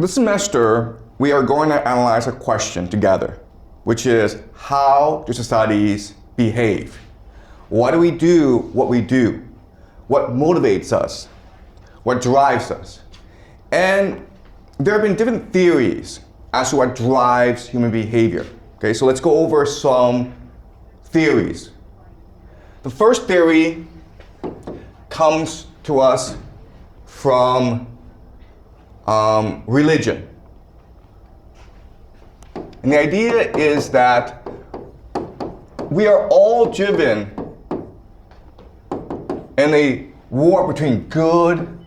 This semester, we are going to analyze a question together, which is, how do societies behave? Why do we do what we do? What motivates us? What drives us? And there have been different theories as to what drives human behavior. Okay, so let's go over some theories. The first theory comes to us from religion. And the idea is that we are all driven in a war between good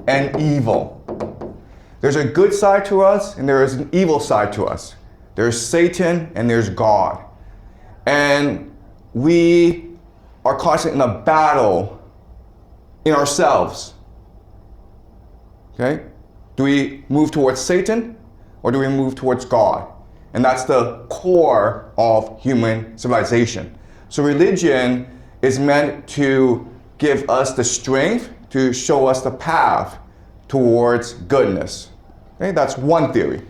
and evil. There's a good side to us and there is an evil side to us. There's Satan and there's God. And we are constantly in a battle in ourselves. Okay? Do we move towards Satan or do we move towards God? And that's the core of human civilization. So religion is meant to give us the strength to show us the path towards goodness. Okay? That's one theory.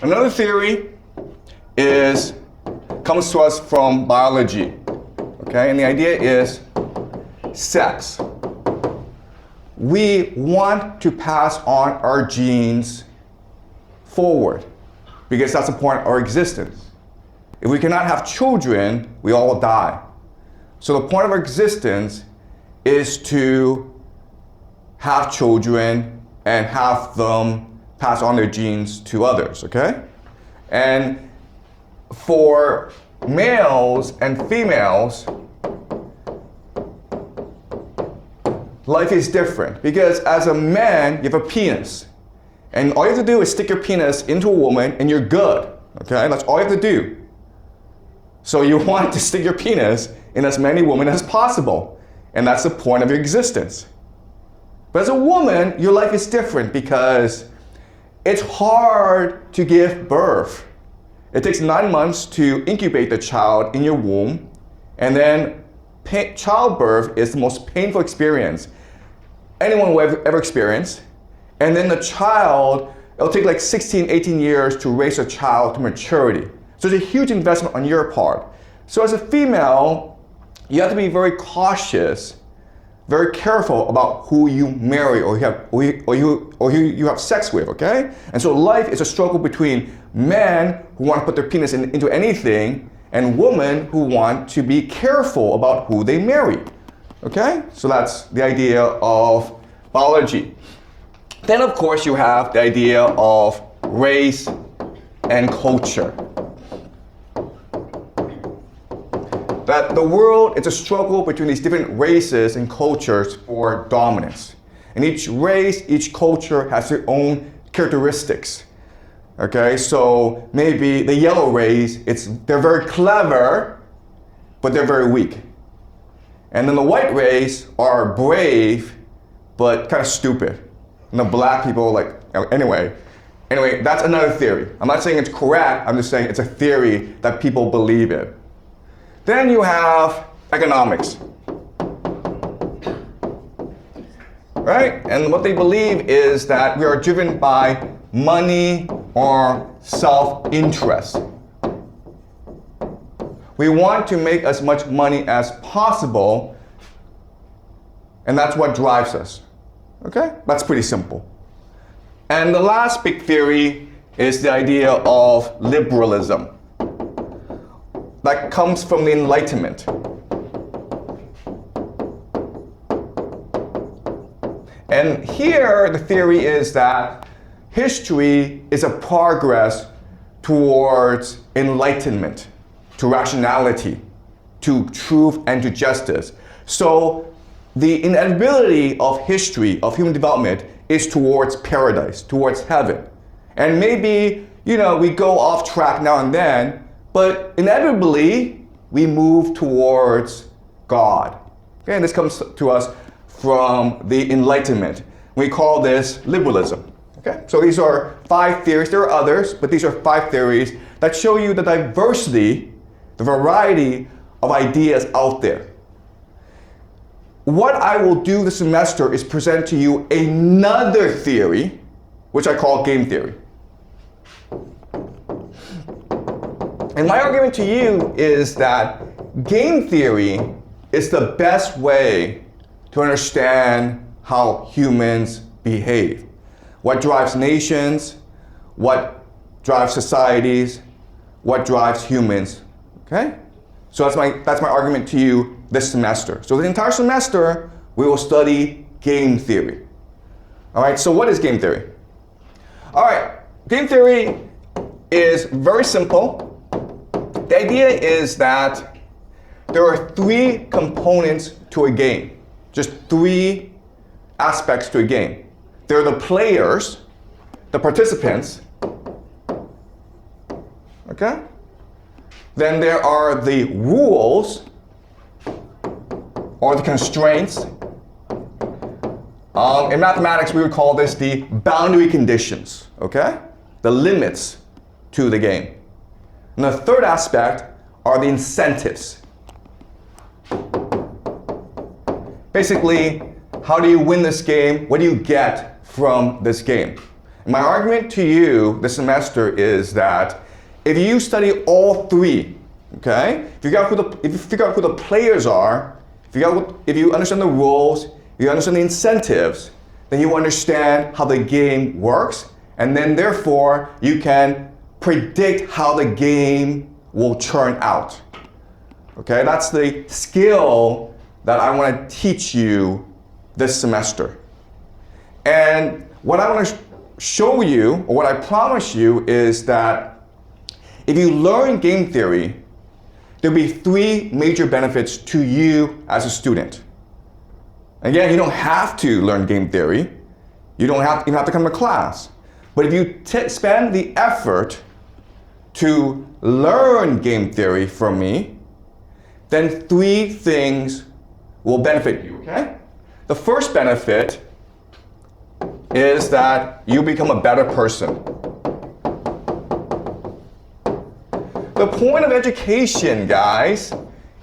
Another theory comes to us from biology. Okay? And the idea is sex. We want to pass on our genes forward because that's the point of our existence. If we cannot have children, we all die. So the point of our existence is to have children and have them pass on their genes to others, okay? And for males and females, life is different because as a man, you have a penis. And all you have to do is stick your penis into a woman and you're good, okay? That's all you have to do. So you want to stick your penis in as many women as possible. And that's the point of your existence. But as a woman, your life is different because it's hard to give birth. It takes 9 months to incubate the child in your womb. And then childbirth is the most painful experience anyone will ever experience. And then the child, it'll take like 16, 18 years to raise a child to maturity. So it's a huge investment on your part. So as a female, you have to be very cautious, very careful about who you marry or who you have sex with, okay? And so life is a struggle between men who want to put their penis into anything and women who want to be careful about who they marry, okay? So that's the idea of biology. Then, of course, you have the idea of race and culture. That the world is a struggle between these different races and cultures for dominance. And each race, each culture has their own characteristics. Okay, so maybe the yellow race, they're very clever, but they're very weak. And then the white race are brave, but kind of stupid. And the black people, anyway, that's another theory. I'm not saying it's correct, I'm just saying it's a theory that people believe in. Then you have economics, right? And what they believe is that we are driven by money or self-interest. We want to make as much money as possible, and that's what drives us. Okay? That's pretty simple. And the last big theory is the idea of liberalism. That comes from the Enlightenment. And here the theory is that history is a progress towards enlightenment, to rationality, to truth and to justice. So the inevitability of history, of human development, is towards paradise, towards heaven. And maybe, we go off track now and then, but inevitably, we move towards God. Okay, and this comes to us from the Enlightenment. We call this liberalism. Okay, so these are 5 theories. There are others, but these are 5 theories that show you the diversity, the variety of ideas out there. What I will do this semester is present to you another theory which I call game theory. And my argument to you is that game theory is the best way to understand how humans behave. What drives nations, what drives societies, what drives humans, okay? So that's my argument to you this semester. So the entire semester, we will study game theory. All right, so what is game theory? All right, game theory is very simple. The idea is that there are 3 components to a game, just 3 aspects to a game. There are the players, the participants, okay? Then there are the rules or the constraints. In mathematics, we would call this the boundary conditions, okay? The limits to the game. And the third aspect are the incentives. Basically, how do you win this game? What do you get from this game? And my argument to you this semester is that if you study all 3, okay? If you figure out who the players are, if you understand the rules, if you understand the incentives, then you understand how the game works, and then therefore you can predict how the game will turn out. Okay, that's the skill that I want to teach you this semester. And what I want to show you, or what I promise you, is that if you learn game theory, there'll be 3 major benefits to you as a student. Again, you don't have to learn game theory. You don't have to come to class. But if you spend the effort to learn game theory from me, then 3 things will benefit you, okay? The first benefit is that you become a better person. The point of education, guys,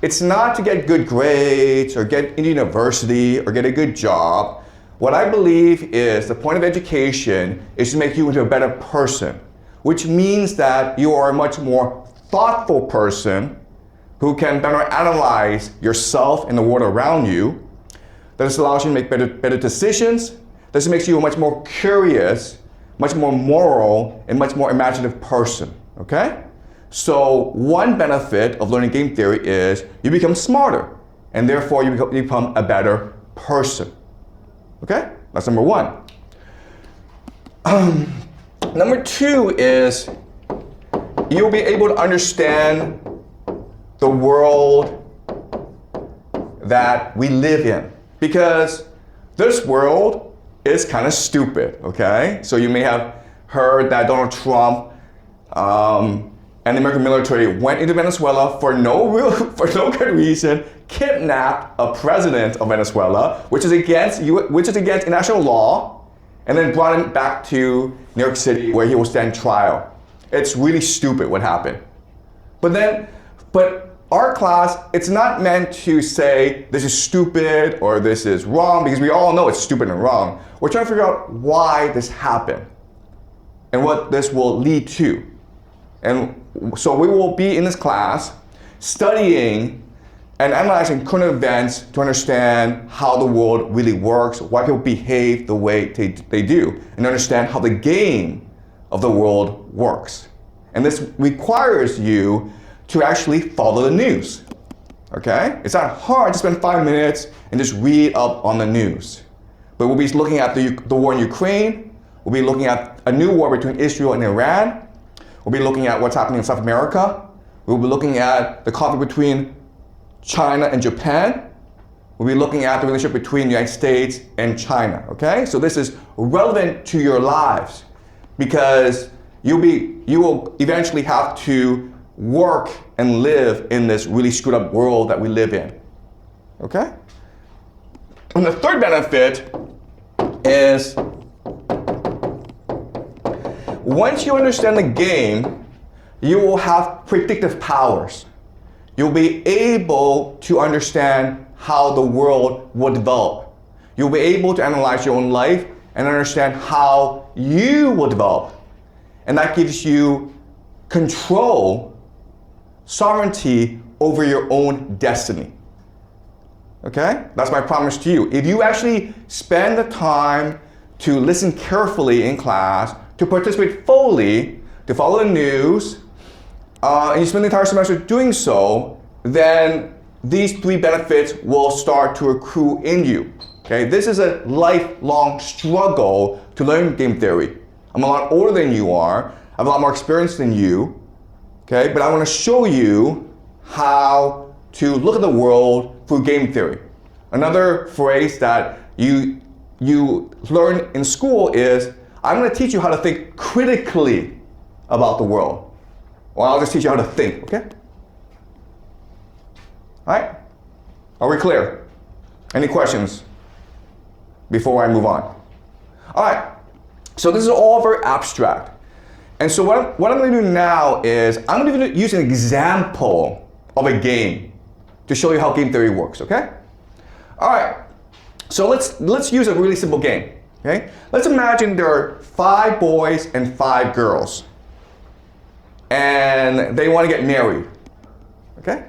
it's not to get good grades or get into university or get a good job. What I believe is the point of education is to make you into a better person, which means that you are a much more thoughtful person who can better analyze yourself and the world around you. This allows you to make better decisions. This makes you a much more curious, much more moral, and much more imaginative person, okay? So one benefit of learning game theory is you become smarter, and therefore you become a better person, okay? That's number 1. Number 2 is you'll be able to understand the world that we live in, because this world is kind of stupid, okay? So you may have heard that Donald Trump and the American military went into Venezuela for no good reason, kidnapped a president of Venezuela, which is against international law, and then brought him back to New York City where he will stand trial. It's really stupid what happened. But our class, it's not meant to say this is stupid or this is wrong, because we all know it's stupid and wrong. We're trying to figure out why this happened and what this will lead to. And so we will be in this class studying and analyzing current events to understand how the world really works, why people behave the way they do, and understand how the game of the world works. And this requires you to actually follow the news, okay? It's not hard to spend 5 minutes and just read up on the news. But we'll be looking at the war in Ukraine, we'll be looking at a new war between Israel and Iran, we'll be looking at what's happening in South America, we'll be looking at the conflict between China and Japan, we'll be looking at the relationship between the United States and China, okay? So this is relevant to your lives because you will eventually have to work and live in this really screwed up world that we live in, okay? And the third benefit is once you understand the game, you will have predictive powers. You'll be able to understand how the world will develop. You'll be able to analyze your own life and understand how you will develop. And that gives you control, sovereignty over your own destiny. Okay? That's my promise to you. If you actually spend the time to listen carefully in class, to participate fully, to follow the news, and you spend the entire semester doing so, then these 3 benefits will start to accrue in you. Okay? This is a lifelong struggle to learn game theory. I'm a lot older than you are. I have a lot more experience than you. Okay? But I want to show you how to look at the world through game theory. Another phrase that you learn in school is, I'm going to teach you how to think critically about the world. Or I'll just teach you how to think, okay? All right? Are we clear? Any questions before I move on? All right, so this is all very abstract. And so what I'm going to do now is, I'm going to use an example of a game to show you how game theory works, okay? All right, so let's use a really simple game, okay? Let's imagine there are 5 boys and 5 girls, and they want to get married, okay?